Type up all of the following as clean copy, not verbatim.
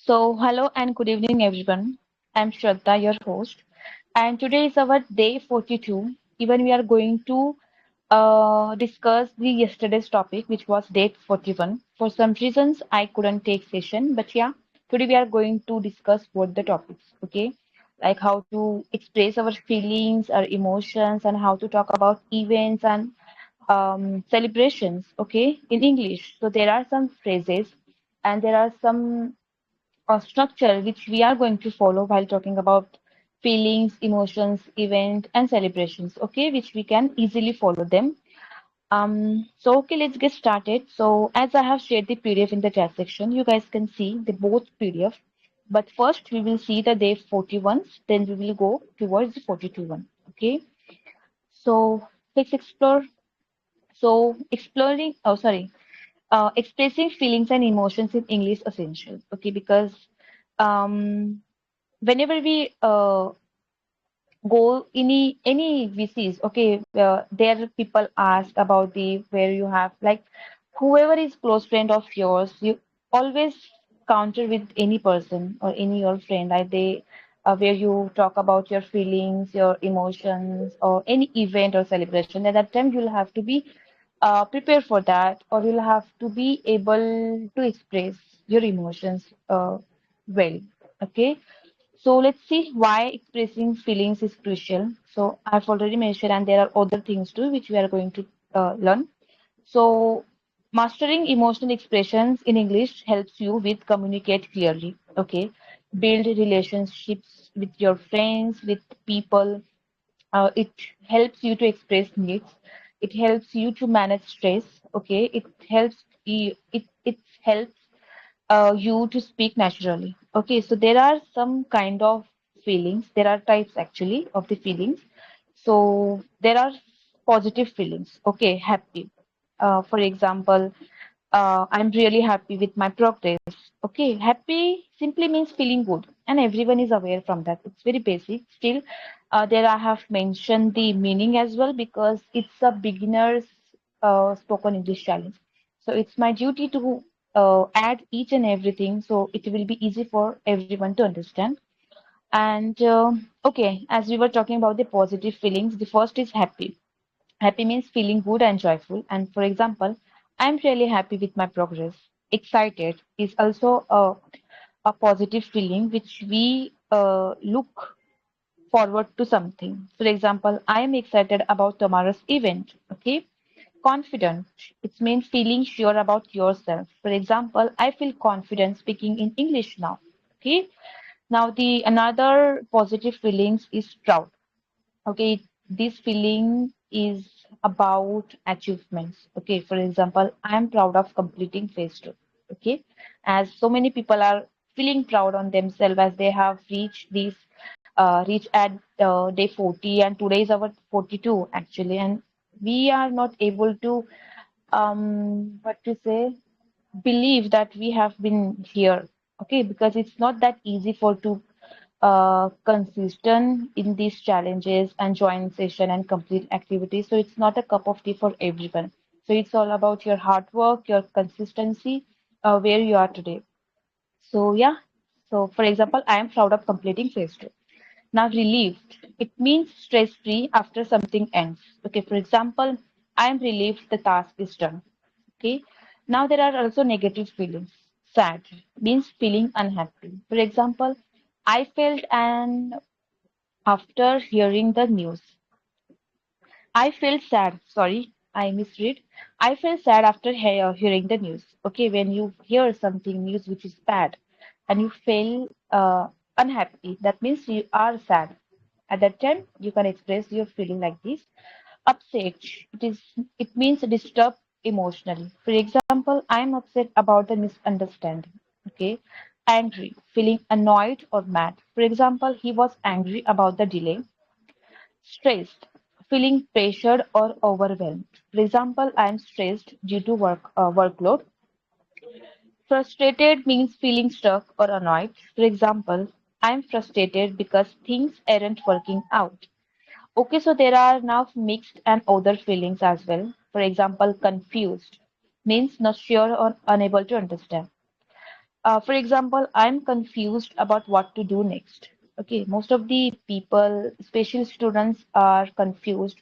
Hello and good evening, everyone. I'm Shraddha, your host, and today is our day 42. Even we are going to discuss the yesterday's topic, which was date 41. For some reasons, I couldn't take session, but yeah, today we are going to discuss both the topics, okay? Like how to express our feelings, our emotions, and how to talk about events and celebrations, okay, in English. So there are some phrases and there are some structure which we are going to follow while talking about feelings, emotions, event, and celebrations, okay, which we can easily follow them. Okay, let's get started. So, as I have shared the PDF in the chat section, you guys can see the both PDF. But first, we will see the day 41, then we will go towards the 42 one. Okay, so let's explore. So, expressing feelings and emotions in English essential. Okay, because um, whenever we go any VCs, okay, there people ask about the where you have like whoever is close friend of yours, you always counter with any person or any your friend, like they where you talk about your feelings, your emotions, or any event or celebration. At that time, you'll have to be prepared for that, or you'll have to be able to express your emotions well. Okay, so let's see why expressing feelings is crucial. So I've already mentioned, and there are other things too which we are going to learn. So mastering emotional expressions in English helps you with communicate clearly. Okay, build relationships with your friends, with people. It helps you to express needs. It helps you to manage stress. Okay, it helps you to speak naturally. Okay, so there are some kind of feelings. There are types actually of the feelings. So there are positive feelings. Okay, happy. For example, I'm really happy with my progress. Okay, happy simply means feeling good, and everyone is aware from that. It's very basic. Still, there I have mentioned the meaning as well because it's a beginner's spoken English challenge. So it's my duty to add each and everything so it will be easy for everyone to understand. And okay, as we were talking about the positive feelings, the first is happy. Happy means feeling good and joyful. And for example, I'm really happy with my progress. Excited is also a positive feeling which we look forward to something. For example, I am excited about tomorrow's event. Okay. Confident, it means feeling sure about yourself. For example, I feel confident speaking in English now. Okay. Now the another positive feelings is proud. Okay, this feeling is about achievements. Okay, for example, I am proud of completing phase two. Okay, as so many people are feeling proud on themselves as they have reached at day 40, and today is our 42 actually, and we are not able to what to say believe that we have been here. Okay, because it's not that easy for to consistent in these challenges and join session and complete activities. So it's not a cup of tea for everyone. So it's all about your hard work, your consistency, where you are today. So yeah. So for example, I am proud of completing phase two. Now relieved. It means stress free after something ends. Okay. For example, I am relieved the task is done. Okay. Now there are also negative feelings. Sad means feeling unhappy. For example, I felt an after hearing the news. I felt sad. Sorry, I misread. I felt sad after hearing the news. Okay, when you hear something news which is bad and you feel unhappy, that means you are sad. At that time, you can express your feeling like this. Upset. It means disturbed emotionally. For example, I am upset about the misunderstanding. Okay. Angry, feeling annoyed or mad. For example, he was angry about the delay. Stressed, feeling pressured or overwhelmed. For example, I am stressed due to workload. Frustrated means feeling stuck or annoyed. For example, I am frustrated because things aren't working out. Okay, so there are now mixed and other feelings as well. For example, confused means not sure or unable to understand. For example, I'm confused about what to do next. Okay, most of the people, especially students, are confused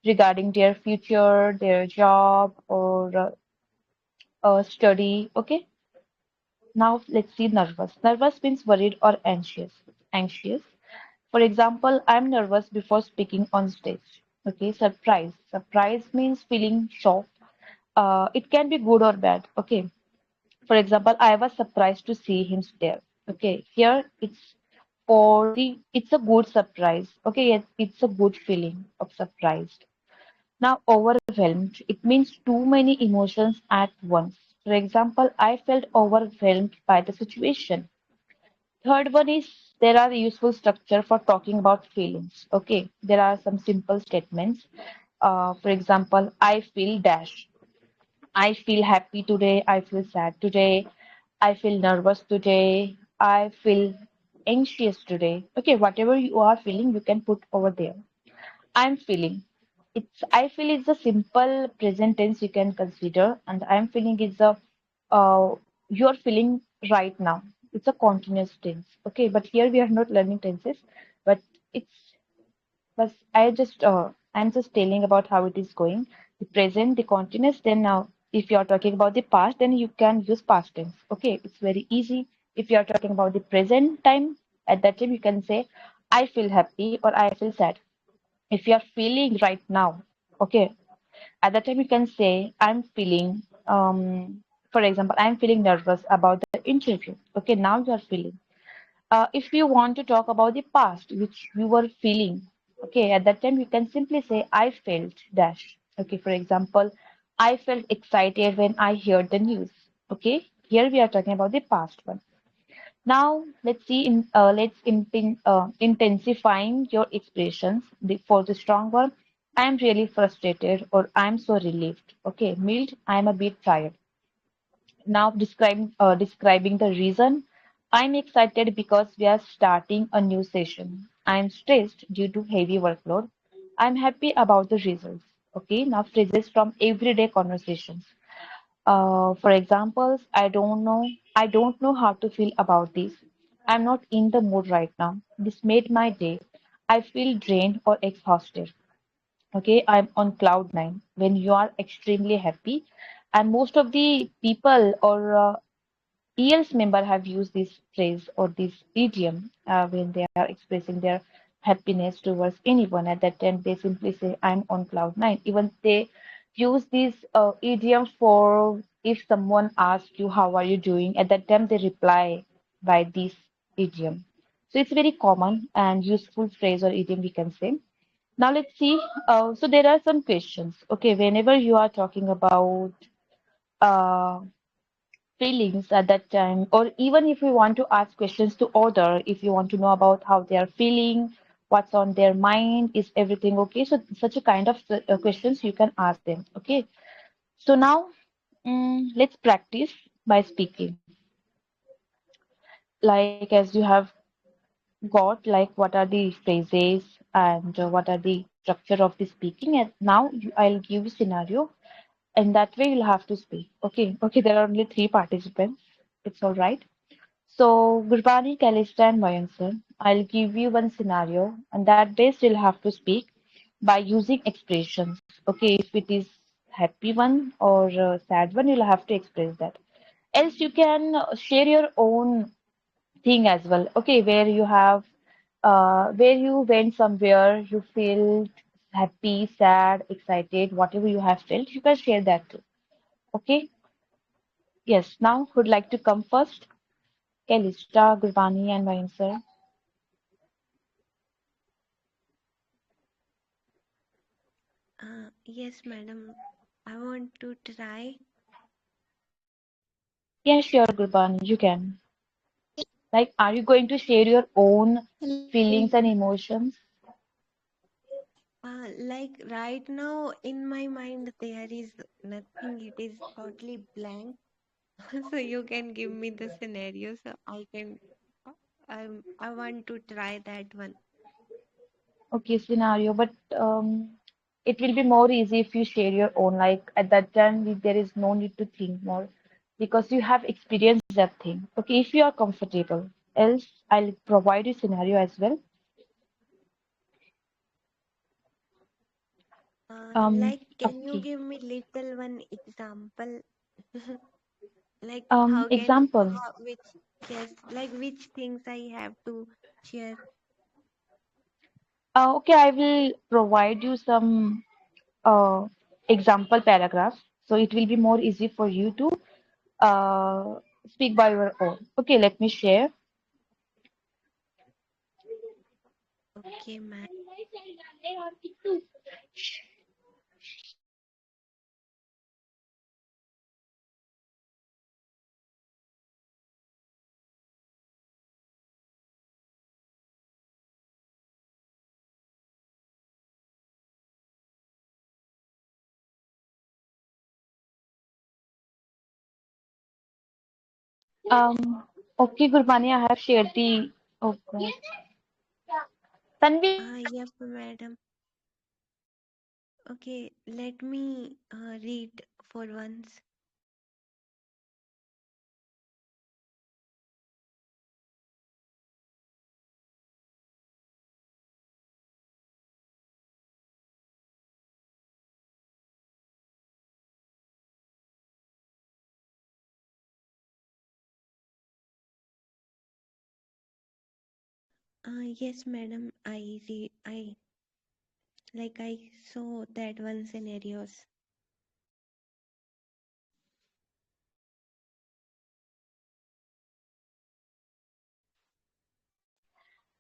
regarding their future, their job, or study. Okay, now let's see nervous. Nervous means worried or anxious. Anxious. For example, I'm nervous before speaking on stage. Okay, surprise. Surprise means feeling shocked. It can be good or bad. Okay, for example, I was surprised to see him there. Okay, here it's a good surprise. Okay, it's a good feeling of surprised. Now, overwhelmed, it means too many emotions at once. For example, I felt overwhelmed by the situation. Third one is there are useful structure for talking about feelings. Okay, there are some simple statements. For example, I feel dash. I feel happy today. I feel sad today. I feel nervous today. I feel anxious today. Okay, whatever you are feeling, you can put over there. I'm feeling. I feel it's a simple present tense you can consider, and I'm feeling is a you're feeling right now. It's a continuous tense. Okay, but here we are not learning tenses, but it's but I'm just telling about how it is going. The present, the continuous. Then now, if you are talking about the past, then you can use past tense. Okay, it's very easy. If you are talking about the present time, at that time you can say, I feel happy or I feel sad. If you are feeling right now, okay, at that time you can say, I'm feeling. For example, I'm feeling nervous about the interview. Okay, now you are feeling. If you want to talk about the past, which you were feeling, okay, at that time you can simply say, I felt dash. Okay, for example, I felt excited when I heard the news. Okay, here we are talking about the past one. Now let's intensifying your expressions. For the strong one, I am really frustrated or I'm so relieved. Okay, mild, I'm a bit tired. Now describing the reason. I'm excited because we are starting a new session. I'm stressed due to heavy workload. I'm happy about the results. Okay, now phrases from everyday conversations. For examples, I don't know how to feel about this. I'm not in the mood right now. This made my day. I feel drained or exhausted. Okay, I'm on cloud nine when you are extremely happy. And most of the people or EL's member have used this phrase or this idiom when they are expressing their happiness towards anyone. At that time, they simply say, I'm on cloud nine. Even they use this idiom for if someone asks you, how are you doing? At that time, they reply by this idiom. So it's very common and useful phrase or idiom we can say. Now let's see. So there are some questions. Okay, whenever you are talking about uh, feelings at that time, or even if you want to ask questions to other, if you want to know about how they are feeling, what's on their mind, is everything okay? So such a kind of questions you can ask them. Okay. So now let's practice by speaking. Like as you have got, like what are the phrases and what are the structure of the speaking, and now I'll give you scenario. And that way you'll have to speak. Okay. Okay. There are only three participants. It's all right. So, Gurbani, Calista, and Mayansan, I'll give you one scenario, and that based you'll have to speak by using expressions. Okay, if it is happy one or sad one, you'll have to express that. Else, you can share your own thing as well. Okay, where you went somewhere, you feel happy, sad, excited, whatever you have felt, you can share that too. Okay. Yes. Now, who'd like to come first? Calista, Gurbani, and Mayansan. Yes, madam. I want to try. Yeah, sure, Gurbani, you can. Like, are you going to share your own feelings and emotions? Like right now in my mind, there is nothing. It is totally blank. So you can give me the scenario so I can. I want to try that one. Okay, scenario, but it will be more easy if you share your own. Like, at that time, there is no need to think more because you have experienced that thing. Okay, if you are comfortable. Else, I'll provide you scenario as well. Like, can you Okay. give me little one example? Like, how can, Example. which, yes, like which things I have to share? Okay, I will provide you some uh, example paragraphs, so it will be more easy for you to uh, speak by your own. Okay, let me share. Okay, ma'am. Okay, Gurbani, I have shared the. Oh God. Tanvi. Yep, madam. Okay, let me read for once. Yes, madam. I saw that one scenarios.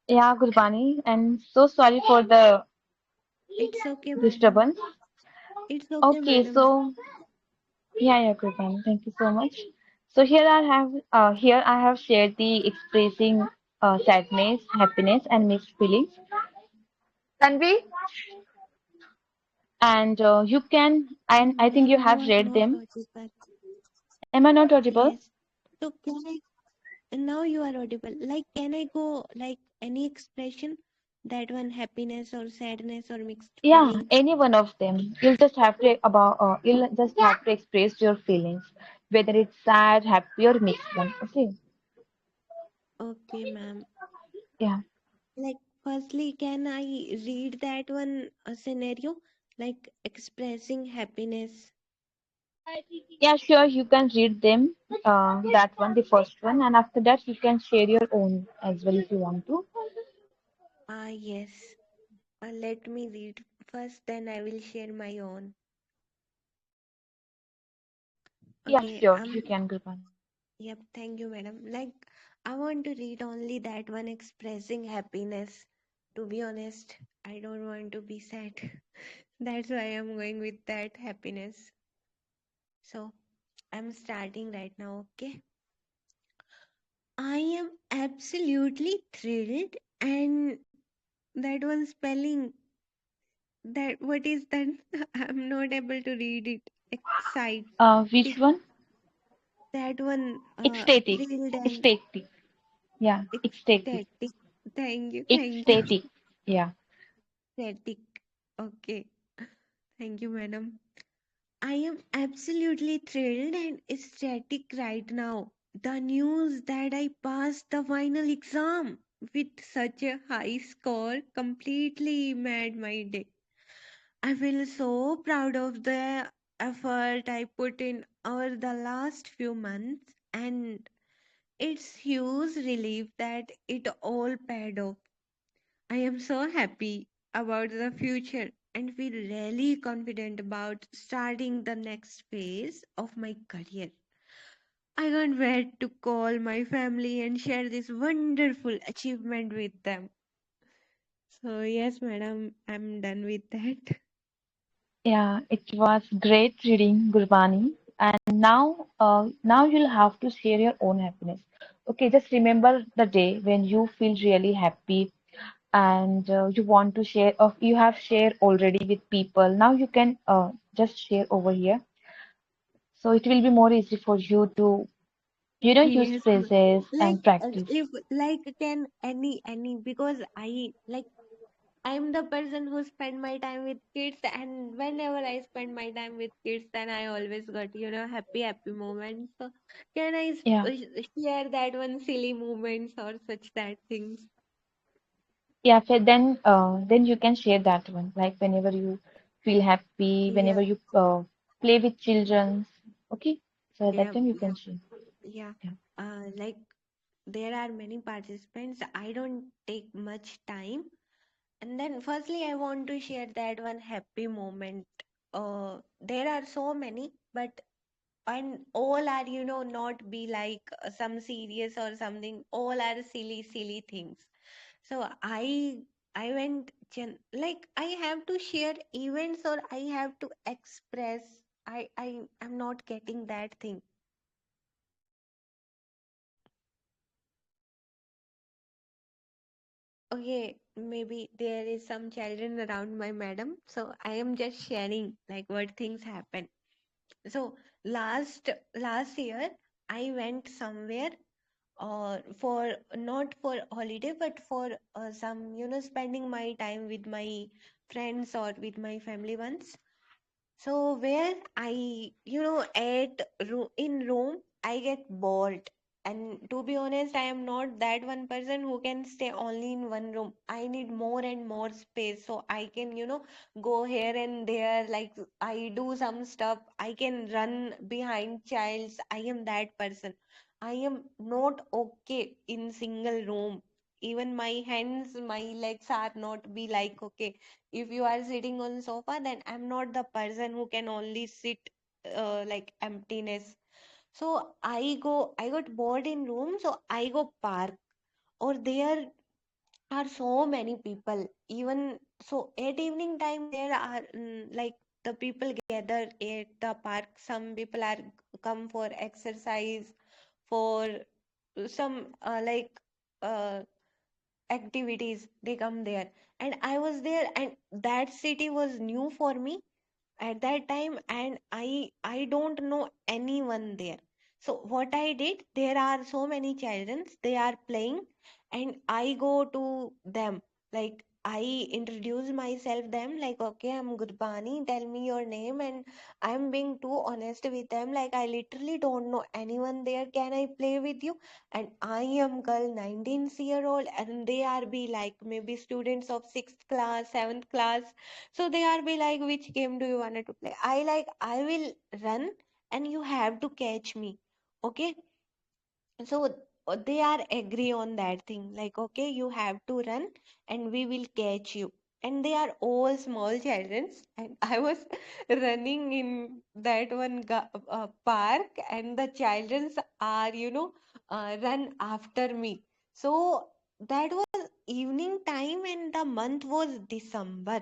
Yeah, Gurbani, and so sorry for the It's okay, madam. disturbance. It's okay, Okay, madam. so yeah, Gurbani, thank you so much. So here I have shared the expressing sadness, happiness, and mixed feelings. Tanvi, and you can, and I think you Ma'am, you have are read not them. audible. Am I not audible? Yes. So can I, now you are audible. Like, can I go like any expression? That one happiness or sadness or mixed Yeah, feelings? any one of them. You'll just have to express your feelings, whether it's sad, happy, or mixed one. Okay. Okay, ma'am. Yeah. Like, firstly, can I read that one scenario? Like expressing happiness. Yeah, sure. You can read them. That one, the first one, and after that, you can share your own as well if you want to. Yes. Let me read first, then I will share my own. Yeah, Okay, sure. You can, Gurban. yep, thank you, madam. Like, I want to read only that one expressing happiness. To be honest, I don't want to be sad. That's why I'm going with that happiness. So, I'm starting right now, okay? I am absolutely thrilled, and that one spelling, that what is that? I'm not able to read it. Excited. Which one? That one, Ecstatic. thrilled and Ecstatic. Yeah, ecstatic. ecstatic. Thank you. Ecstatic. Yeah. Ecstatic. Okay. Thank you, madam. I am absolutely thrilled and ecstatic right now. The news that I passed the final exam with such a high score completely made my day. I feel so proud of the effort I put in over the last few months, and it's huge relief that it all paid off. I am so happy about the future and feel really confident about starting the next phase of my career. I can't wait to call my family and share this wonderful achievement with them. So, yes, madam, I'm done with that. Yeah, it was great reading Gurbani. And now you'll have to share your own happiness. Okay, just remember the day when you feel really happy and you want to share, or you have shared already with people. Now you can just share over here. So it will be more easy for you to, use Yes, phrases like and practice. if like can any because I like I'm the person who spend my time with kids, and whenever I spend my time with kids, then I always got, happy moments. So can I Yeah. share that one silly moments or such that things? Yeah, then you can share that one. Like whenever you feel happy, whenever Yeah, you play with children. Okay, so at that yeah, time you yeah, can share. yeah. Yeah, Like there are many participants. I don't take much time. And then, firstly, I want to share that one happy moment. There are so many, but and all are, not be like some serious or something. All are silly things. So I went like I have to share events or I have to express. I am not getting that thing. Okay, maybe there is some children around my madam, so I am just sharing like what things happen. So last year I went somewhere for not for holiday but for some spending my time with my friends or with my family ones. So where I, in Rome, I get bored. And to be honest, I am not that one person who can stay only in one room. I need more and more space so I can, go here and there. Like I do some stuff. I can run behind childs. I am that person. I am not okay in single room. Even my hands, my legs are not be like okay. If you are sitting on sofa, then I'm not the person who can only sit like emptiness. So I got bored in room, so I go park. Or there are so many people. Even so, at evening time there are like the people gather at the park. Some people are come for exercise, for some uh, activities. They come there, and I was there, and that city was new for me at that time, and I don't know anyone there. So what I did, there are so many children, they are playing, and I go to them, like I introduce myself them, like okay, I'm Gurbani, tell me your name. And I'm being too honest with them, like I literally don't know anyone there, can I play with you? And I am girl 19-year-old, and they are be like maybe students of 6th class, 7th class. So they are be like, which game do you want to play? I like, I will run and you have to catch me. Okay. So they are agree on that thing. Like, okay, you have to run and we will catch you. And they are all small children. And I was running in that one park, and the children are, run after me. So that was evening time, and the month was December.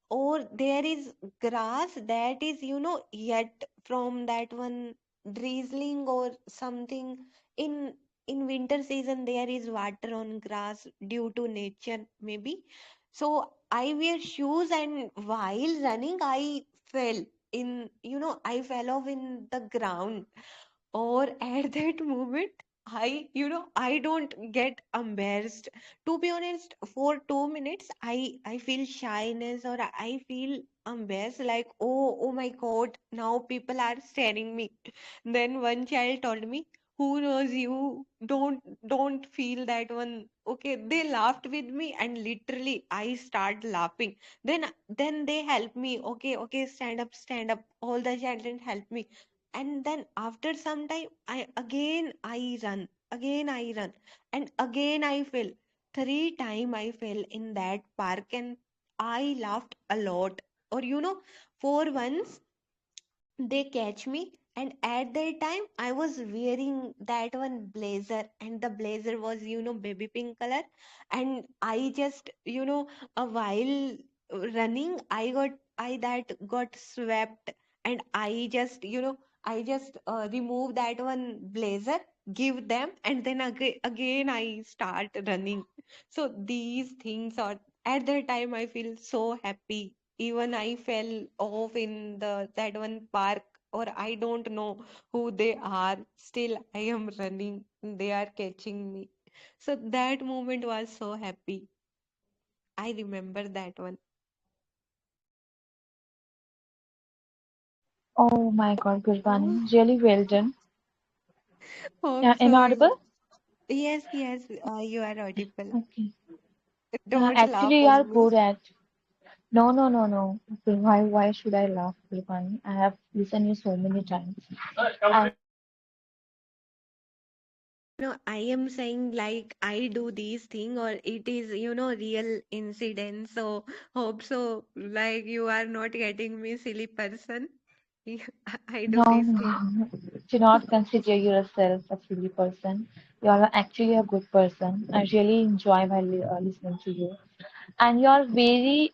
Or there is grass that is yet from that one drizzling or something. In in winter season there is water on grass due to nature maybe. So I wear shoes, and while running I fell in, I fell off in the ground. Or at that moment I don't get embarrassed. To be honest, for 2 minutes I feel shyness, or I feel embarrassed, like oh my god, now people are staring me. Then one child told me, who knows you, don't feel that one. Okay, they laughed with me, and literally I start laughing. Then they help me, okay, stand up, all the children help me. And then after some time I run, and again I fell. 3 times I fell in that park, and I laughed a lot. Or for once they catch me, and at that time I was wearing that one blazer, and the blazer was baby pink color. And I just a while running, I that got swept. And I just remove that one blazer, give them, and then again I start running. So these things are, at that time I feel so happy. Even I fell off in the that one park, or I don't know who they are. Still, I am running. They are catching me. So that moment was so happy. I remember that one. Oh my God, Oh, Gurbani, really well done. hope Yeah, am I so. audible? Yes, yes, you are audible. Okay. Don't laugh Actually, you are on me. good at. No, no, no, no. Okay, why should I laugh, Gurbani? I have listened you so many times. And No, I am saying like I do these thing or it is, real incident. So hope so. Like you are not getting me silly person. I do no, this no, thing. no. Do not consider yourself a silly person. You are actually a good person. I really enjoy while listening to you. And you are very,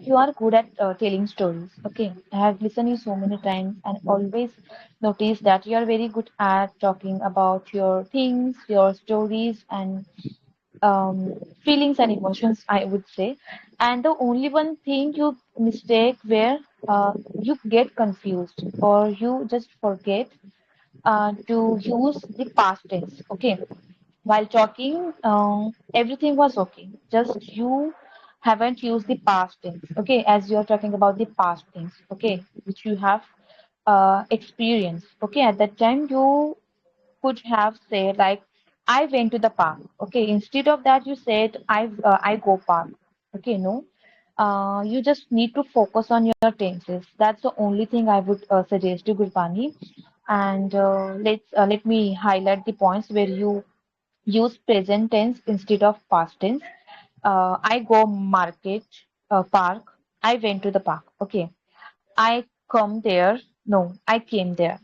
you are good at telling stories. Okay, I have listened you so many times and always noticed that you are very good at talking about your things, your stories, and feelings and emotions, I would say. And the only one thing you mistake where you get confused or you just forget to use the past tense. Okay, while talking, everything was okay. Just you haven't used the past tense. Okay, as you're talking about the past things. Okay, which you have experienced. Okay, at that time you could have said like I went to the park. Okay, instead of that you said I go park. Okay, no. You just need to focus on your tenses. That's the only thing I would suggest you, Gurpani. And let me highlight the points where you use present tense instead of past tense. I go market, park. I went to the park. Okay. I come there. No, I came there.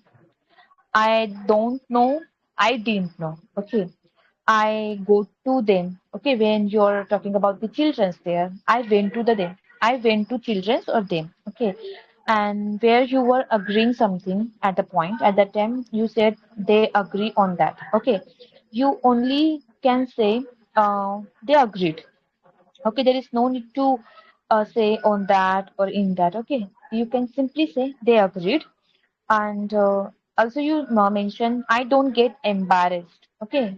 I don't know. I didn't know. Okay. I go to them. Okay. When you're talking about the children's there, I went to the them. I went to children's or them. Okay. And where you were agreeing something at the point, at that time, you said they agree on that. Okay. You only can say they agreed. Okay. There is no need to say on that or in that. Okay. You can simply say they agreed and also, you mentioned I don't get embarrassed. Okay,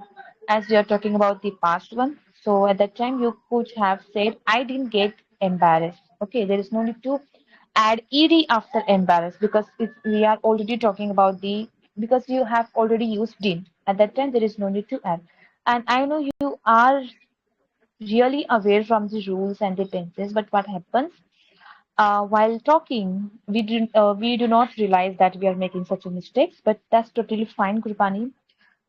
as we are talking about the past one. So at that time, you could have said I didn't get embarrassed. Okay, there is no need to add ed after embarrassed because we are already talking about the because you have already used didn't. At that time, there is no need to add. And I know you are really aware from the rules and the tenses, but what happens? While talking, we do not realize that we are making such a mistakes, but that's totally fine, Gurbani.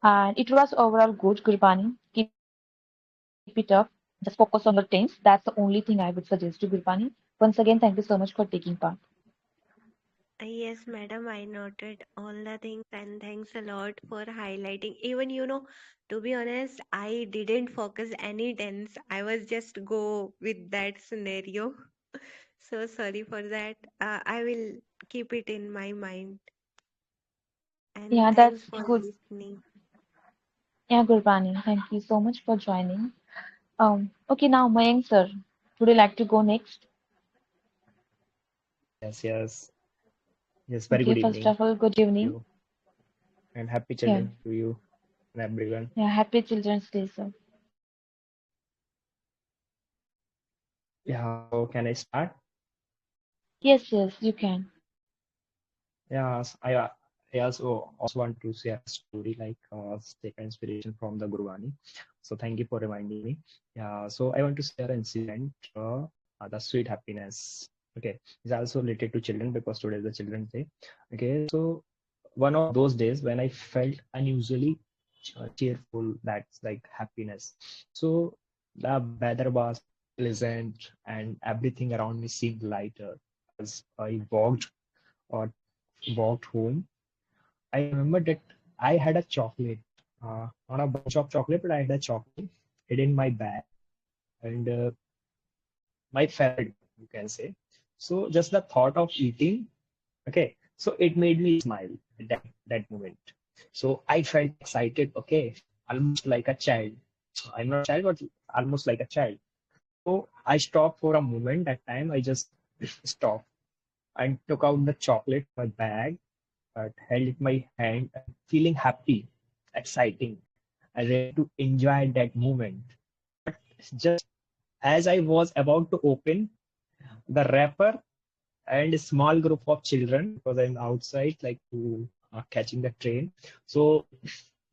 And it was overall good, Gurbani. Keep it up. Just focus on your tense. That's the only thing I would suggest to Gurbani. Once again, thank you so much for taking part. Yes, madam, I noted all the things and thanks a lot for highlighting. Even, to be honest, I didn't focus any tense. I was just go with that scenario. So sorry for that. I will keep it in my mind. And Yeah, thanks that's for good. listening. Yeah, Gurbani, thank you so much for joining. Okay, now Mayank sir, would you like to go next? Yes, yes, yes. Very Okay, good first evening of all, good evening. you and happy Yeah, children to you and everyone. yeah, happy Children's Day, sir. Yeah, so can I start? Yes, yes, you can. Yes, I also want to share a story like take inspiration from the Gurwani. So thank you for reminding me. Yeah, so I want to share an incident, the sweet happiness. Okay, it's also related to children because today is the Children's Day. Okay, so one of those days when I felt unusually cheerful, that's like happiness. So the weather was pleasant and everything around me seemed lighter as I walked home. I remember that I had a chocolate, not a bunch of chocolate, but I had a chocolate hidden in my bag and my favorite, you can say. So just the thought of eating, okay, so it made me smile at that moment. So I felt excited, okay, almost like a child. I'm not a child, but almost like a child. So I stopped for a moment. That time I just stopped and took out the chocolate from my bag, held it in my hand, and feeling happy, exciting, and ready to enjoy that moment. But just As I was about to open the wrapper, and a small group of children, because I'm outside, like to catching the train. So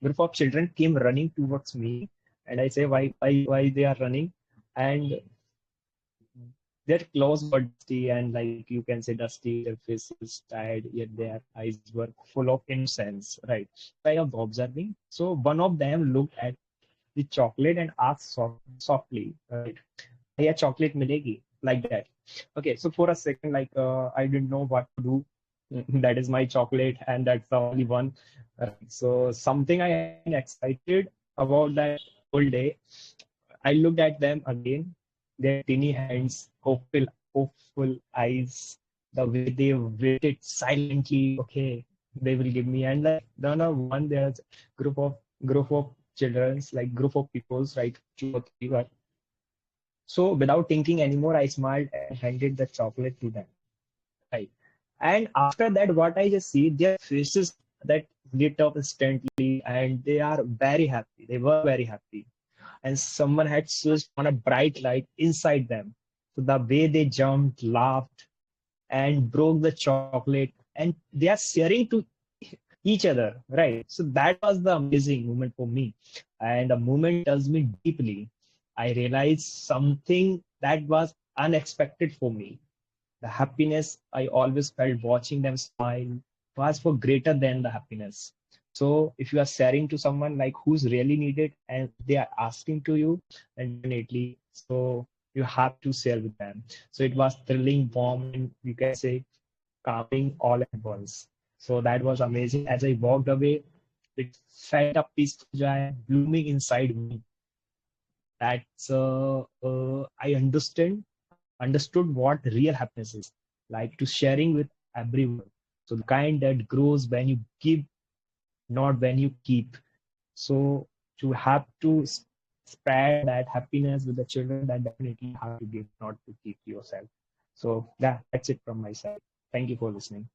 group of children came running towards me, and I say, why they are running? And their clothes were dusty, and like you can say dusty, their faces tired, yet their eyes were full of innocence, right? I was observing. So one of them looked at the chocolate and asked softly, right? Yeah, chocolate milegi, like that. Okay, so for a second, like I didn't know what to do. That is my chocolate, and that's the only one. So something I have been excited about that whole day. I looked at them again, their teeny hands, hopeful eyes, the way they waited silently. Okay, they will give me, and like no one, there's group of childrens, like group of peoples, right? Two or three, right? So without thinking anymore, I smiled and handed the chocolate to them. Right. And after that, what I just see, their faces that lit up instantly, and they are very happy. They were very happy. And someone had switched on a bright light inside them. So the way they jumped, laughed, and broke the chocolate, and they are sharing to each other, right? So that was the amazing moment for me, and the moment touched me deeply. I realized something that was unexpected for me. The happiness I always felt watching them smile was for greater than the happiness. So if you are sharing to someone like who's really needed and they are asking to you, then definitely so you have to share with them. So it was thrilling, warm, and you can say calming all at once. So that was amazing. As I walked away, it felt a peaceful joy blooming inside me. That's I understood what real happiness is, like to sharing with everyone. So the kind that grows when you give, not when you keep. So to have to spread that happiness with the children, that definitely have to give, not to keep yourself. So yeah, that's it from my side. Thank you for listening.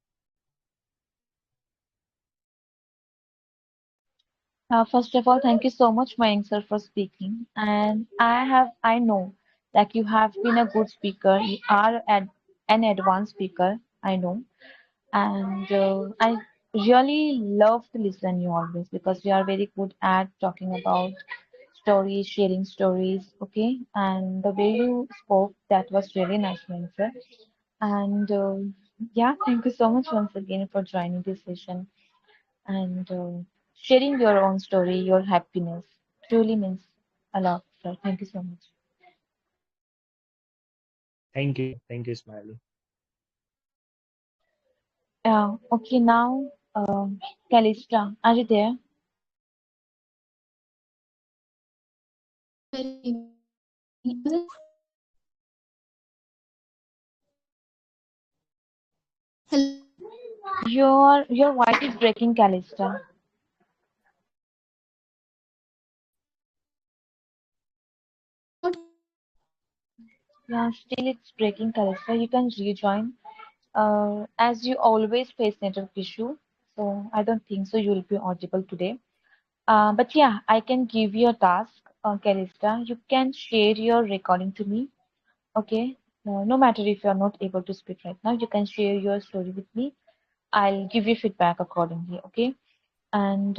First of all, thank you so much, Mayank sir, for speaking. And I know that you have been a good speaker. You are an advanced speaker, I know. And I really love to listen you always because you are very good at talking about stories, sharing stories, okay? And the way you spoke, that was really nice, Mayank sir. And yeah, thank you so much once again for joining this session and sharing your own story, your happiness. Truly means a lot, sir. Thank you so much. Thank you, Smiley. Okay, now, Calista, are you there? Your voice is breaking, Calista. Yeah, still it's breaking, Calista. You can rejoin. As you always face network issue, so I don't think so you'll be audible today. But yeah, I can give you a task, Calista. You can share your recording to me. Okay. No matter if you're not able to speak right now, you can share your story with me. I'll give you feedback accordingly. Okay. And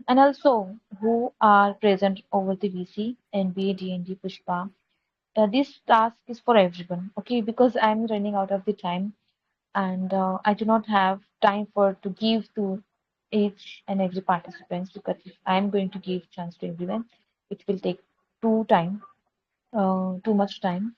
also who are present over the VC, NBA, DND, Pushpa. This task is for everyone. Okay, because I'm running out of the time and I do not have time for to give to each and every participants because if I'm going to give chance to everyone, it will take too much time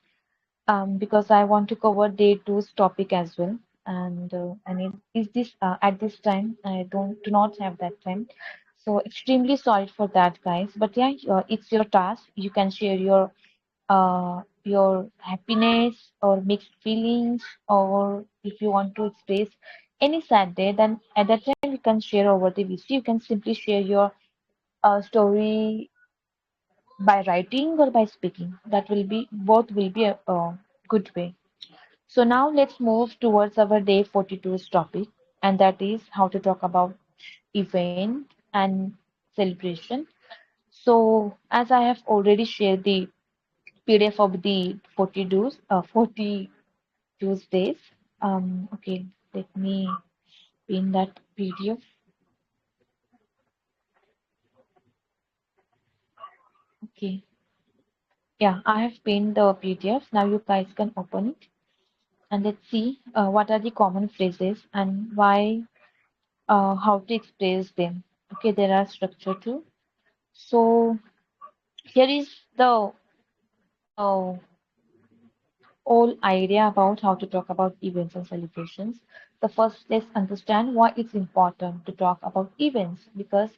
because I want to cover day two's topic as well. And it is this at this time I don't do not have that time. So extremely sorry for that, guys. But yeah, it's your task. You can share your happiness or mixed feelings, or if you want to express any sad day, then at that time you can share over the VC. You can simply share your story by writing or by speaking. That will be both will be a good way. So now let's move towards our day 42's topic, and that is how to talk about event and celebration. So as I have already shared the PDF of the 40 Tuesdays. Okay, let me pin that PDF. Okay, yeah, I have pinned the PDF. Now you guys can open it and let's see what are the common phrases and why, how to express them. Okay, there are structure too. So here is the uh, whole idea about how to talk about events and celebrations. The first, let's understand why it's important to talk about events because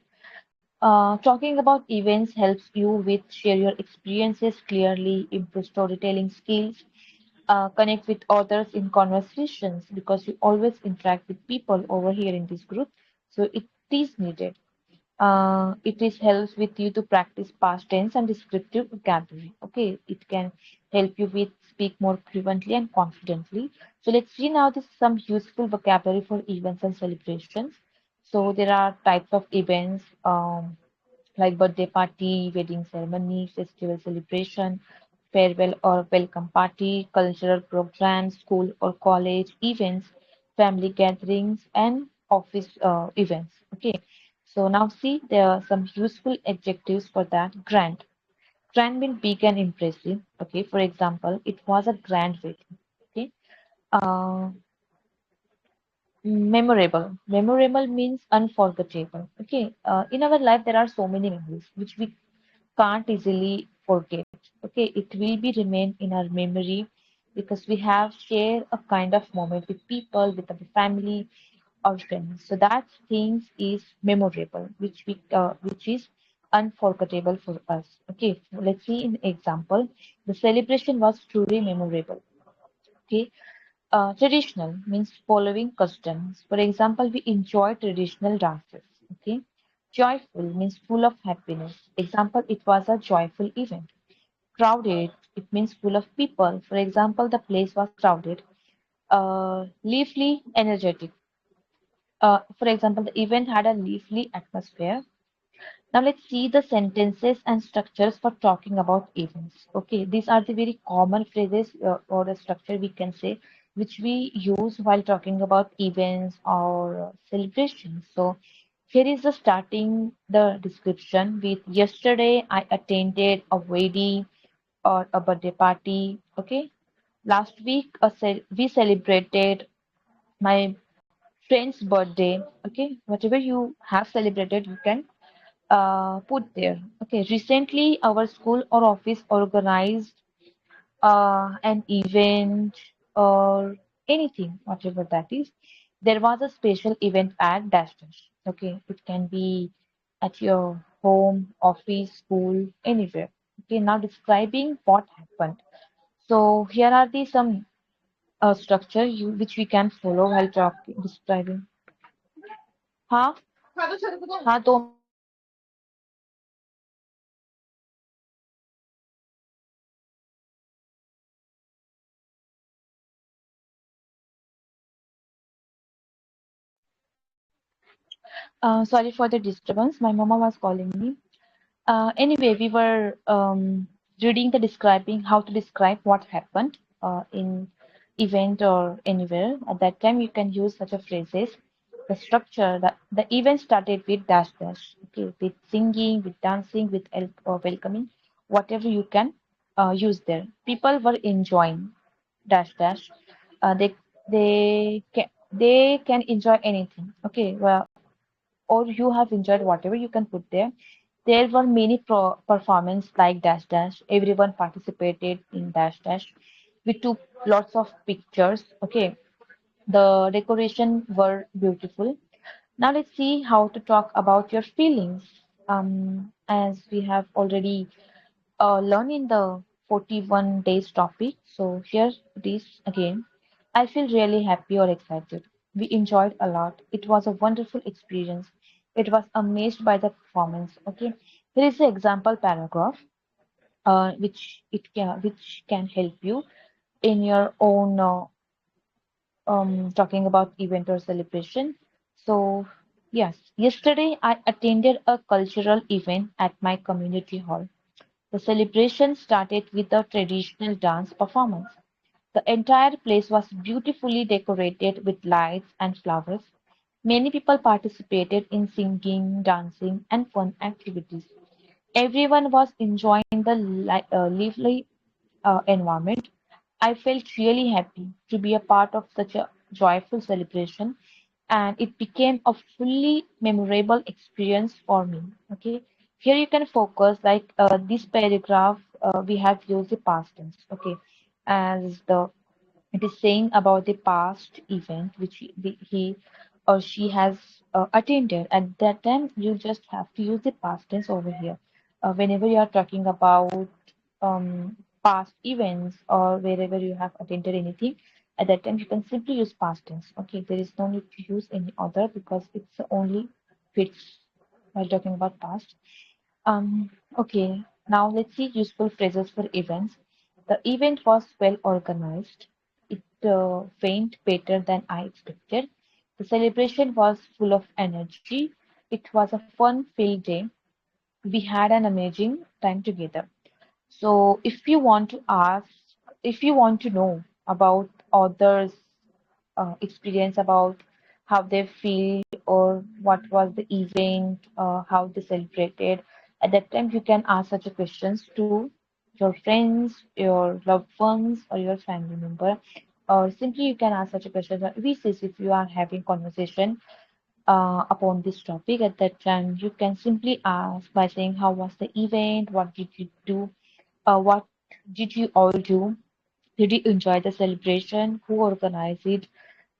talking about events helps you with share your experiences clearly, improve storytelling skills, connect with others in conversations because you always interact with people over here in this group. So it is needed. It is helps with you to practice past tense and descriptive vocabulary. Okay, it can help you with speak more fluently and confidently. So let's see now this some useful vocabulary for events and celebrations. So there are types of events like birthday party, wedding ceremony, festival celebration, farewell or welcome party, cultural programs, school or college events, family gatherings, and office events. Okay, so now see there are some useful adjectives for that. Grand. Grand means big and impressive. Okay, for example, it was a grand wedding. Okay, uh, memorable. Memorable means unforgettable. Okay, in our life there are so many memories which we can't easily forget. Okay, it will be remain in our memory because we have shared a kind of moment with people, with our family or friends. So that things is memorable, which is unforgettable for us. Okay, let's see an example. The celebration was truly memorable. Okay, traditional means following customs. For example, we enjoy traditional dances. Okay, joyful means full of happiness. Example, it was a joyful event. Crowded, it means full of people. For example, the place was crowded. Lively, energetic. For example, the event had a lively atmosphere. Now let's see the sentences and structures for talking about events. Okay, these are the very common phrases or the structure we can say which we use while talking about events or celebrations. So here is the starting the description with yesterday I attended a wedding or a birthday party. Okay, last week we celebrated my friend's birthday. Okay, whatever you have celebrated, you can put there. Okay, recently our school or office organized an event or anything, whatever that is. There was a special event at dash dash. Okay, it can be at your home, office, school, anywhere. Okay, now describing what happened. So here are the some structure which we can follow while talking describing. हाँ हाँ 2 minute sorry for the disturbance. My mama was calling me. Anyway, we were reading the describing how to describe what happened in event or anywhere. At that time, you can use such a phrases. The structure, the event started with dash dash. Okay, with singing, with dancing, with welcoming, whatever you can use there. People were enjoying dash dash. They can enjoy anything. Okay, well, or you have enjoyed whatever you can put there. There were many performance like dash dash. Everyone participated in dash dash. We took lots of pictures. Okay, the decoration were beautiful. Now let's see how to talk about your feelings. As we have already learned in the 41 days topic. So here it is again. I feel really happy or excited. We enjoyed a lot. It was a wonderful experience. It was amazed by the performance. Okay, here is the example paragraph, which can help you in your own talking about event or celebration. So yes, yesterday I attended a cultural event at my community hall. The celebration started with a traditional dance performance. The entire place was beautifully decorated with lights and flowers. Many people participated in singing, dancing, and fun activities. Everyone was enjoying the lively environment. I felt really happy to be a part of such a joyful celebration, and it became a fully memorable experience for me. Okay, here you can focus like this paragraph. We have used the past tense. Okay, as the it is saying about the past event which he or she has attended. At that time, you just have to use the past tense over here. Whenever you are talking about past events or wherever you have attended anything, at that time you can simply use past tense. Okay, there is no need to use any other because it's only fits while talking about past. Okay, now let's see useful phrases for events. The event was well organized. It went better than I expected. The celebration was full of energy. It was a fun-filled day. We had an amazing time together. So, if you want to know about others' experience about how they feel or what was the event, how they celebrated. At that time, you can ask such a questions to your friends, your loved ones, or your family member. Or simply you can ask such a question. We say if you are having conversation upon this topic at that time, you can simply ask by saying how was the event, what did you do, what did you all do, did you enjoy the celebration? Who organized it?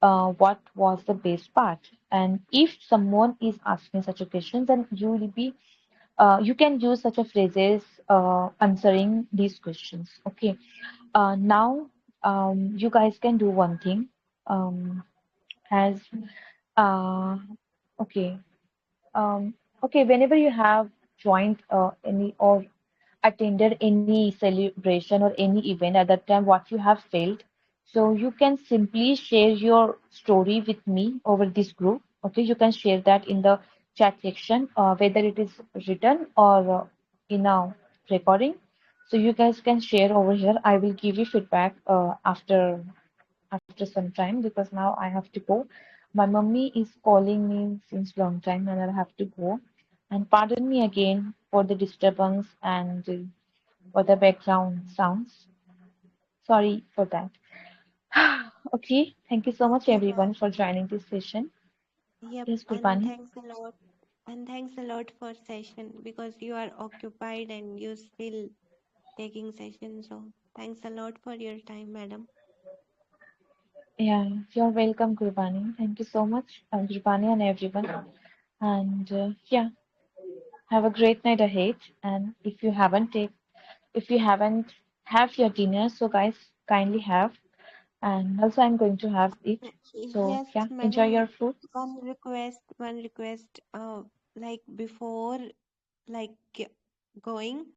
What was the best part? And if someone is asking such a question, then you can use such a phrases answering these questions. Okay. Now you guys can do one thing. As uh, okay. Okay. Whenever you have joined any or attended any celebration or any event at that time, what you have felt. So you can simply share your story with me over this group. Okay, you can share that in the chat section, whether it is written or in a recording. So you guys can share over here. I will give you feedback after some time because now I have to go. My mummy is calling me since long time and I have to go. And pardon me again for the disturbance and for the background sounds. Sorry for that. Okay, thank you so much Okay, everyone ma'am. for joining this session. Yep, Yes, and Gurbani. thanks a lot. And thanks a lot for session because you are occupied and you still taking session. So thanks a lot for your time, madam. Yeah, you're welcome, Gurbani. Thank you so much, Gurbani and everyone. And yeah, have a great night ahead. And if you haven't have your dinner, so guys kindly have. And also I'm going to have it. So Yes, yeah, enjoy madam. your food. One request. Like before, like going.